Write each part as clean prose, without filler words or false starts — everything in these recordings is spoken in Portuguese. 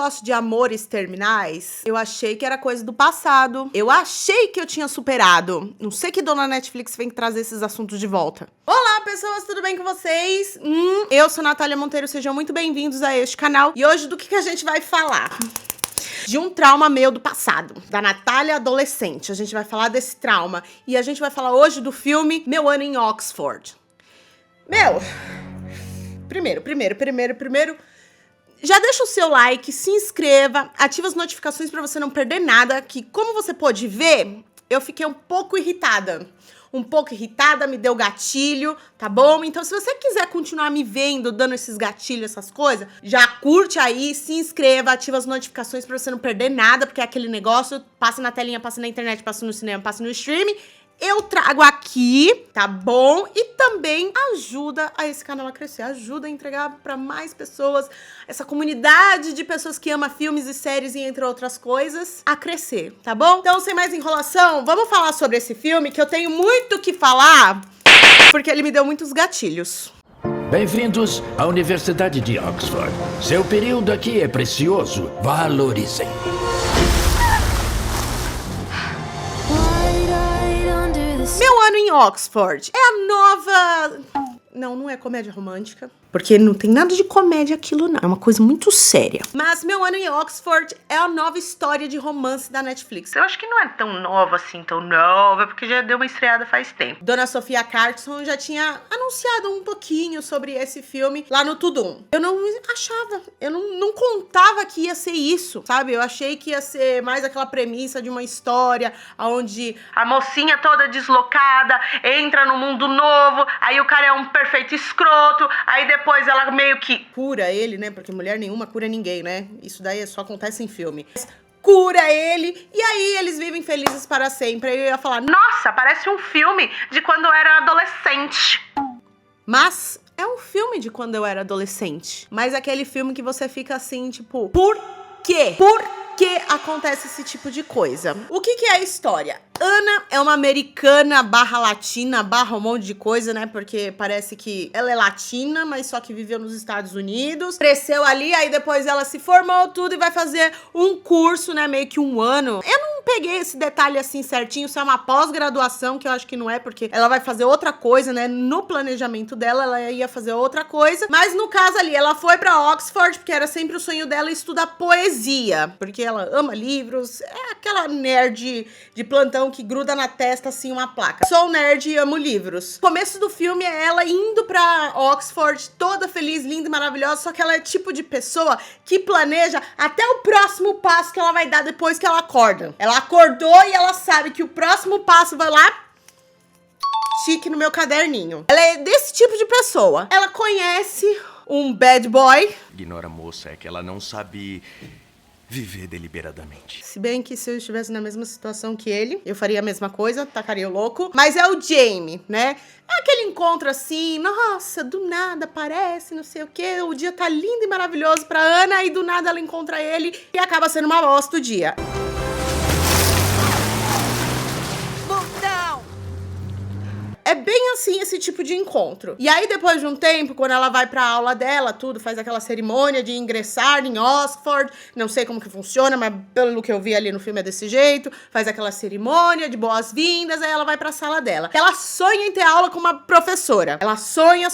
negócio de amores terminais, eu achei que era coisa do passado. Eu achei que eu tinha superado. Não sei que dona Netflix vem trazer esses assuntos de volta. Olá, pessoas, tudo bem com vocês? Eu sou Natália Monteiro, sejam muito bem-vindos a este canal. E hoje do que a gente vai falar? De um trauma meu do passado, da Natália adolescente. A gente vai falar desse trauma. E a gente vai falar hoje do filme Meu Ano em Oxford. Primeiro, já deixa o seu like, se inscreva, ativa as notificações pra você não perder nada, que como você pode ver, eu fiquei um pouco irritada, me deu gatilho, tá bom? Então se você quiser continuar me vendo, dando esses gatilhos, essas coisas, já curte aí, se inscreva, ativa as notificações pra você não perder nada, porque é aquele negócio, passa na telinha, passa na internet, passa no cinema, passa no streaming. Eu trago aqui, tá bom? E também ajuda a esse canal a crescer, ajuda a entregar pra mais pessoas, essa comunidade de pessoas que ama filmes e séries e entre outras coisas, a crescer, tá bom? Então, sem mais enrolação, vamos falar sobre esse filme, que eu tenho muito o que falar, porque ele me deu muitos gatilhos. Bem-vindos à Universidade de Oxford. Seu período aqui é precioso. Valorizem. Meu Ano em Oxford é a nova... Não é comédia romântica, porque não tem nada de comédia aquilo não, é uma coisa muito séria. Mas Meu Ano em Oxford é a nova história de romance da Netflix. Eu acho que não é tão nova assim, porque já deu uma estreada faz tempo. Dona Sofia Carson já tinha anunciado um pouquinho sobre esse filme lá no Tudum. Eu não achava, eu não contava que ia ser isso, sabe? Eu achei que ia ser mais aquela premissa de uma história onde a mocinha toda deslocada entra no mundo novo, aí o cara é um perfeito escroto, aí depois ela meio que cura ele, né? Porque mulher nenhuma cura ninguém, né? Isso daí só acontece em filme. Cura ele, e aí eles vivem felizes para sempre. Aí eu ia falar, nossa, parece um filme de quando eu era adolescente. Mas é um filme de quando eu era adolescente. Mas é aquele filme que você fica assim, tipo, por quê? Por que acontece esse tipo de coisa? O que é a história? Ana é uma americana barra latina, barra um monte de coisa, né? Porque parece que ela é latina, mas só que viveu nos Estados Unidos. Cresceu ali, aí depois ela se formou tudo e vai fazer um curso, né? Meio que um ano. Eu não peguei esse detalhe assim certinho, se é uma pós-graduação, que eu acho que não é, porque ela vai fazer outra coisa, né? No planejamento dela, ela ia fazer outra coisa. Mas no caso ali, ela foi pra Oxford, porque era sempre o sonho dela estudar poesia. Porque ela ama livros, é aquela nerd de plantão que gruda na testa, assim, uma placa. Sou nerd e amo livros. O começo do filme é ela indo pra Oxford, toda feliz, linda e maravilhosa, só que ela é tipo de pessoa que planeja até o próximo passo que ela vai dar depois que ela acorda. Ela acordou e ela sabe que o próximo passo vai lá... chique no meu caderninho. Ela é desse tipo de pessoa. Ela conhece um bad boy. Ignora a moça, é que ela não sabe viver deliberadamente. Se bem que se eu estivesse na mesma situação que ele, eu faria a mesma coisa, tacaria o louco. Mas é o Jamie, né? É aquele encontro assim, nossa, do nada aparece, não sei o quê. O dia tá lindo e maravilhoso pra Ana e do nada ela encontra ele e acaba sendo uma bosta o dia. É bem assim esse tipo de encontro. E aí depois de um tempo, quando ela vai pra aula dela, tudo, faz aquela cerimônia de ingressar em Oxford, não sei como que funciona, mas pelo que eu vi ali no filme é desse jeito, faz aquela cerimônia de boas-vindas, aí ela vai pra sala dela. Ela sonha em ter aula com uma professora. Ela sonha,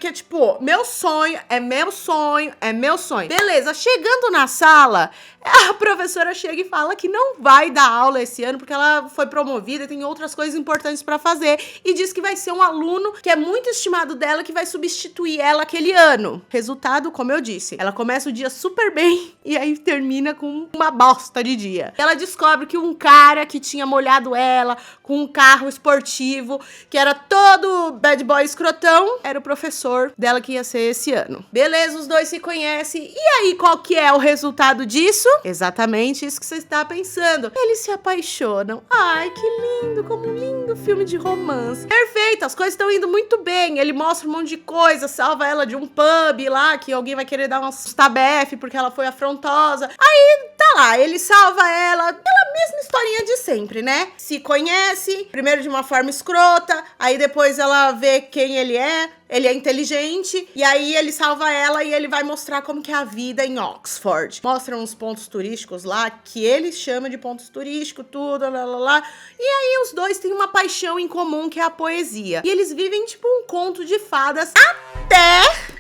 que é tipo, meu sonho, é meu sonho, é meu sonho. Beleza, chegando na sala, a professora chega e fala que não vai dar aula esse ano porque ela foi promovida e tem outras coisas importantes pra fazer. E diz que vai ser um aluno que é muito estimado dela que vai substituir ela aquele ano. Resultado, como eu disse, ela começa o dia super bem e aí termina com uma bosta de dia. Ela descobre que um cara que tinha molhado ela com um carro esportivo, que era todo bad boy escrotão, era o professor dela que ia ser esse ano. Beleza, os dois se conhecem. E aí, qual que é o resultado disso? Exatamente isso que você está pensando. Eles se apaixonam. Ai, que lindo, como um lindo filme de romance. Perfeito, as coisas estão indo muito bem. Ele mostra um monte de coisa, salva ela de um pub lá, que alguém vai querer dar uns tabefe porque ela foi afrontosa. Aí, tá lá, ele salva ela, aquela mesma historinha de sempre, né? Se conhece, primeiro de uma forma escrota, aí depois ela vê quem ele é inteligente, e aí ele salva ela e ele vai mostrar como que é a vida em Oxford. Mostra uns pontos turísticos lá, que ele chama de pontos turísticos, tudo, lá. E aí os dois têm uma paixão em comum, que é a poesia. E eles vivem tipo um conto de fadas até...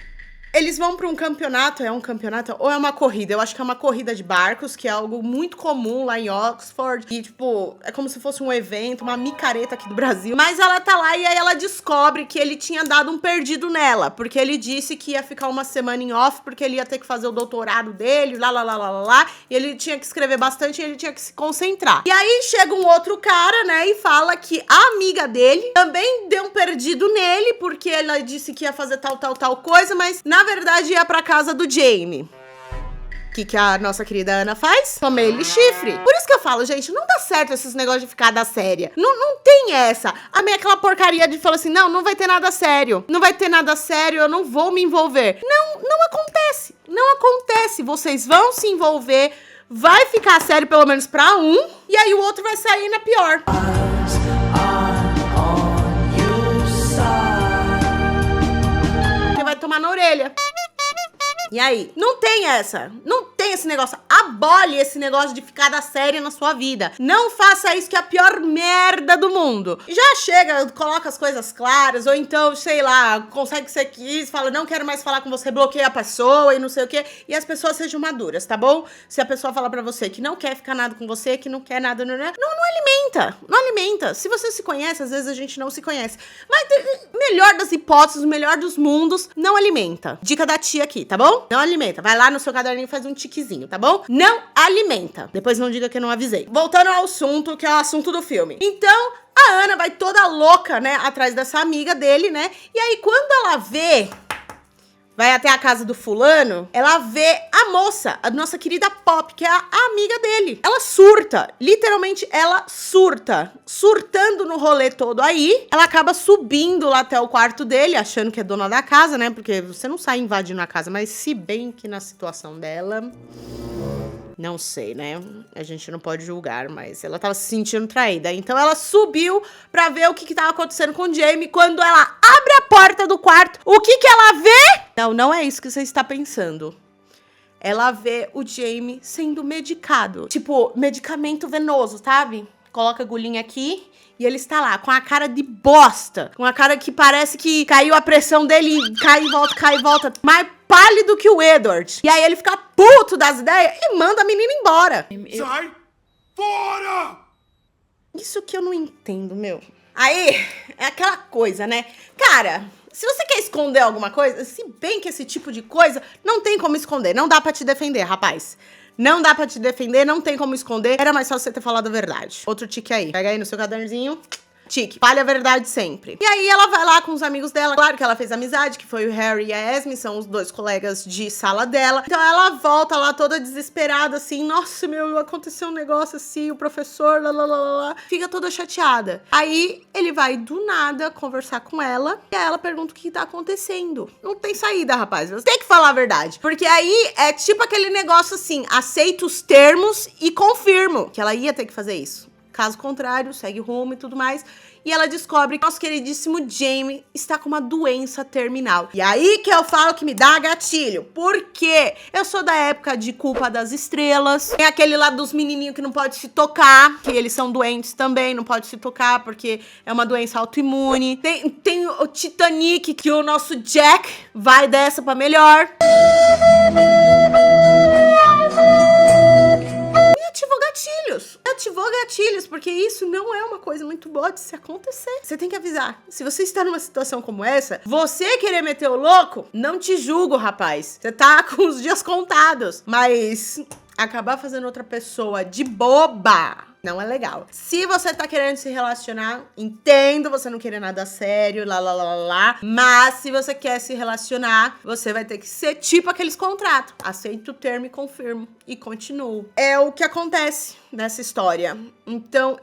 Eles vão para um campeonato, é um campeonato ou é uma corrida? Eu acho que é uma corrida de barcos, que é algo muito comum lá em Oxford. E, tipo, é como se fosse um evento, uma micareta aqui do Brasil. Mas ela tá lá e aí ela descobre que ele tinha dado um perdido nela. Porque ele disse que ia ficar uma semana em off, porque ele ia ter que fazer o doutorado dele, lá. E ele tinha que escrever bastante e ele tinha que se concentrar. E aí chega um outro cara, né, e fala que a amiga dele também deu um perdido nele, porque ela disse que ia fazer tal coisa, mas na verdade ia pra casa do Jamie. O que a nossa querida Ana faz? Toma ele chifre. Por isso que eu falo, gente, não dá certo esses negócios de ficar da séria. Não tem essa. A minha aquela porcaria de falar assim, não vai ter nada sério. Não vai ter nada sério, eu não vou me envolver. Não acontece. Não acontece. Vocês vão se envolver, vai ficar sério pelo menos pra um, e aí o outro vai sair na pior. Vai tomar na orelha. E aí? Não tem essa. Não tem esse negócio. Abole esse negócio de ficar da série na sua vida. Não faça isso, que é a pior merda do mundo. Já chega, coloca as coisas claras, ou então, sei lá, consegue o que você quis, fala, não quero mais falar com você, bloqueia a pessoa e não sei o quê. E as pessoas sejam maduras, tá bom? Se a pessoa falar pra você que não quer ficar nada com você, que não quer nada, não alimenta. Não alimenta. Se você se conhece, às vezes a gente não se conhece. Mas melhor das hipóteses, o melhor dos mundos, não alimenta. Dica da tia aqui, tá bom? Não alimenta. Vai lá no seu caderninho e faz um tiquezinho, tá bom? Não alimenta. Depois não diga que eu não avisei. Voltando ao assunto, que é o assunto do filme. Então, a Ana vai toda louca, né, atrás dessa amiga dele, né? E aí, quando ela vê... vai até a casa do fulano, ela vê a moça, a nossa querida Pop, que é a amiga dele. Ela surta, literalmente ela surta. Surtando no rolê todo aí, ela acaba subindo lá até o quarto dele, achando que é dona da casa, né? Porque você não sai invadindo a casa, mas se bem que na situação dela... não sei, né? A gente não pode julgar, mas ela tava se sentindo traída. Então ela subiu pra ver o que tava acontecendo com o Jamie. Quando ela abre a porta do quarto, o que ela vê? Não é isso que você está pensando. Ela vê o Jamie sendo medicado. Tipo, medicamento venoso, sabe? Coloca a agulhinha aqui e ele está lá com a cara de bosta. Com a cara que parece que caiu a pressão dele e cai e volta. Mais pálido que o Edward. E aí ele fica puto das ideias e manda a menina embora. Sai fora! Isso que eu não entendo, meu. Aí, é aquela coisa, né? Cara, se você quer esconder alguma coisa, se bem que esse tipo de coisa não tem como esconder. Não dá pra te defender, rapaz. Não dá pra te defender, não tem como esconder. Era mais fácil você ter falado a verdade. Outro tique aí. Pega aí no seu caderninho. Tique, fale a verdade sempre. E aí ela vai lá com os amigos dela. Claro que ela fez amizade, que foi o Harry e a Esme, são os dois colegas de sala dela. Então ela volta lá toda desesperada, assim. Nossa, meu, aconteceu um negócio assim, o professor, lá. Fica toda chateada. Aí ele vai do nada conversar com ela. E aí ela pergunta o que tá acontecendo. Não tem saída, rapaz. Você tem que falar a verdade. Porque aí é tipo aquele negócio assim, aceito os termos e confirmo que ela ia ter que fazer isso. Caso contrário, segue rumo e tudo mais. E ela descobre que nosso queridíssimo Jamie está com uma doença terminal. E aí que eu falo que me dá gatilho. Por quê? Eu sou da época de Culpa das Estrelas. Tem aquele lá dos menininhos que não pode se tocar. Que eles são doentes também, não pode se tocar porque é uma doença autoimune. Tem o Titanic, que o nosso Jack vai dessa pra melhor. Ativou gatilhos, porque isso não é uma coisa muito boa de se acontecer. Você tem que avisar. Se você está numa situação como essa, você querer meter o louco, não te julgo, rapaz. Você tá com os dias contados. Mas acabar fazendo outra pessoa de boba não é legal. Se você tá querendo se relacionar, entendo você não querer nada sério, mas se você quer se relacionar, você vai ter que ser tipo aqueles contratos. Aceito o termo e confirmo. E continuo. É o que acontece nessa história. Então,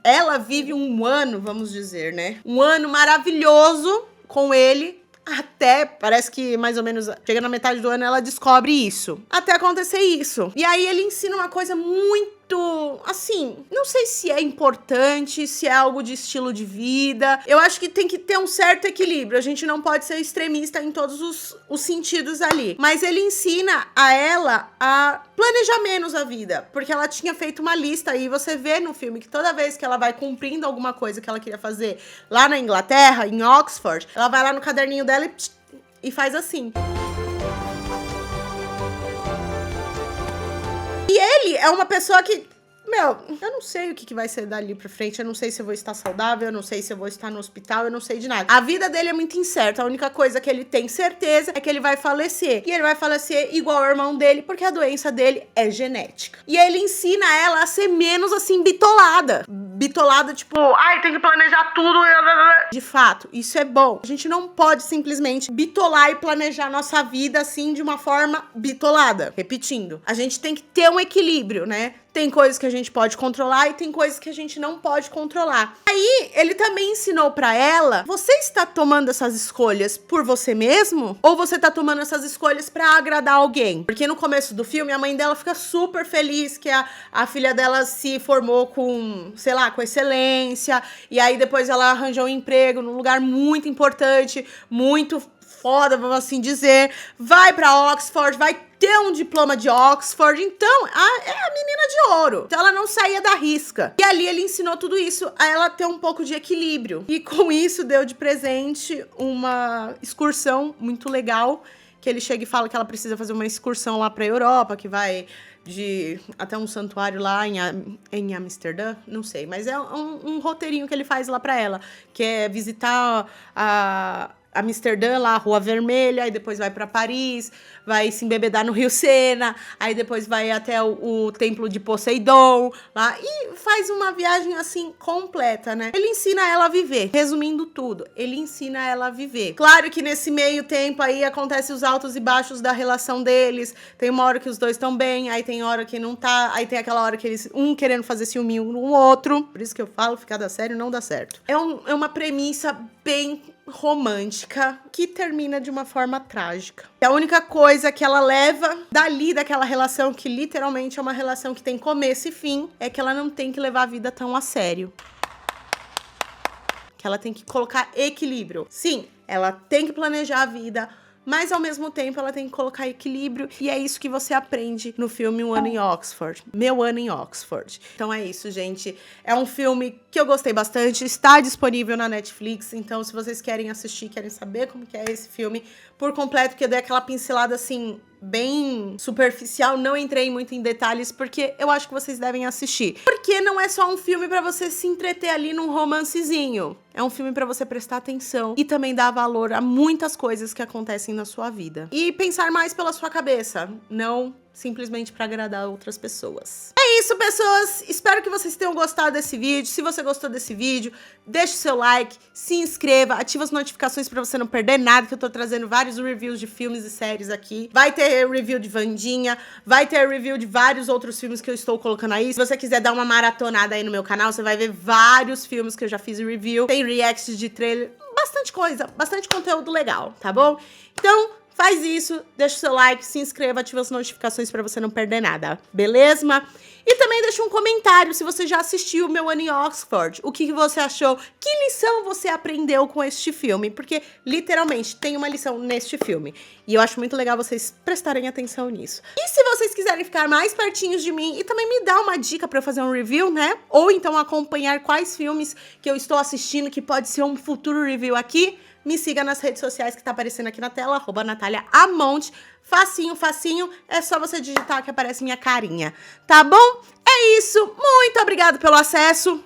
ela vive um ano, vamos dizer, né? Um ano maravilhoso com ele, Até, parece que mais ou menos, chega na metade do ano, ela descobre isso. Até acontecer isso. E aí ele ensina uma coisa muito, assim, não sei se é importante, se é algo de estilo de vida. Eu acho que tem que ter um certo equilíbrio. A gente não pode ser extremista em todos os sentidos ali. Mas ele ensina a ela a planejar menos a vida. Porque ela tinha feito uma lista e você vê no filme que toda vez que ela vai cumprindo alguma coisa que ela queria fazer lá na Inglaterra, em Oxford, ela vai lá no caderninho dela e faz assim. E ele é uma pessoa que, meu, eu não sei o que vai ser dali pra frente, eu não sei se eu vou estar saudável, eu não sei se eu vou estar no hospital, eu não sei de nada. A vida dele é muito incerta, a única coisa que ele tem certeza é que ele vai falecer. E ele vai falecer igual ao irmão dele, porque a doença dele é genética. E ele ensina ela a ser menos, assim, bitolada. Bitolada, tipo, ai, tem que planejar tudo. De fato, isso é bom. A gente não pode simplesmente bitolar e planejar nossa vida, assim, de uma forma bitolada. Repetindo, a gente tem que ter um equilíbrio, né? Tem coisas que a gente pode controlar e tem coisas que a gente não pode controlar. Aí, ele também ensinou pra ela, você está tomando essas escolhas por você mesmo? Ou você tá tomando essas escolhas pra agradar alguém? Porque no começo do filme, a mãe dela fica super feliz que a filha dela se formou com, sei lá, com excelência. E aí, depois ela arranjou um emprego num lugar muito importante, muito foda, vamos assim dizer. Vai pra Oxford, vai ter um diploma de Oxford, então é a menina de ouro. Então ela não saía da risca. E ali ele ensinou tudo isso a ela ter um pouco de equilíbrio. E com isso deu de presente uma excursão muito legal, que ele chega e fala que ela precisa fazer uma excursão lá pra Europa, que vai até um santuário lá em Amsterdã, não sei, mas é um roteirinho que ele faz lá pra ela, que é visitar Amsterdã, lá, a Rua Vermelha, aí depois vai pra Paris, vai se embebedar no Rio Sena, aí depois vai até o templo de Poseidon, lá, e faz uma viagem, assim, completa, né? Ele ensina ela a viver, resumindo tudo, ele ensina ela a viver. Claro que nesse meio tempo aí acontece os altos e baixos da relação deles, tem uma hora que os dois estão bem, aí tem hora que não tá, aí tem aquela hora que eles, um querendo fazer ciúminho no outro, por isso que eu falo, ficar da sério não dá certo. É uma premissa bem romântica que termina de uma forma trágica. E a única coisa que ela leva dali daquela relação, que literalmente é uma relação que tem começo e fim, é que ela não tem que levar a vida tão a sério. Que ela tem que colocar equilíbrio. Sim, ela tem que planejar a vida, mas ao mesmo tempo ela tem que colocar equilíbrio, e é isso que você aprende no filme Um Ano em Oxford, Meu Ano em Oxford. Então é isso, gente. É um filme que eu gostei bastante, está disponível na Netflix, então se vocês querem assistir, querem saber como que é esse filme por completo, porque eu dei aquela pincelada assim, bem superficial, não entrei muito em detalhes, porque eu acho que vocês devem assistir. Porque não é só um filme pra você se entreter ali num romancezinho. É um filme pra você prestar atenção e também dar valor a muitas coisas que acontecem na sua vida. E pensar mais pela sua cabeça, não simplesmente pra agradar outras pessoas. É isso, pessoas! Espero que vocês tenham gostado desse vídeo. Se você gostou desse vídeo, deixe o seu like, se inscreva, ativa as notificações pra você não perder nada, que eu tô trazendo vários reviews de filmes e séries aqui. Vai ter review de Wandinha, vai ter review de vários outros filmes que eu estou colocando aí. Se você quiser dar uma maratonada aí no meu canal, você vai ver vários filmes que eu já fiz review. Tem reacts de trailer, bastante coisa, bastante conteúdo legal, tá bom? Então, faz isso, deixa o seu like, se inscreva, ativa as notificações pra você não perder nada, beleza? E também deixa um comentário se você já assistiu Meu Ano em Oxford, o que você achou, que lição você aprendeu com este filme, porque literalmente tem uma lição neste filme, e eu acho muito legal vocês prestarem atenção nisso. E se vocês quiserem ficar mais pertinhos de mim e também me dar uma dica pra eu fazer um review, né? Ou então acompanhar quais filmes que eu estou assistindo que pode ser um futuro review aqui, me siga nas redes sociais que tá aparecendo aqui na tela, @NataliaAmonte. Facinho, facinho, é só você digitar que aparece minha carinha, tá bom? É isso, muito obrigada pelo acesso,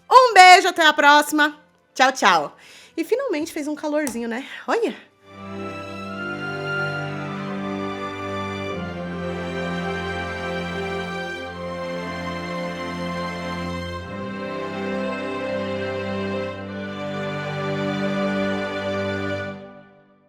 um beijo, até a próxima, tchau, tchau. E finalmente fez um calorzinho, né? Olha!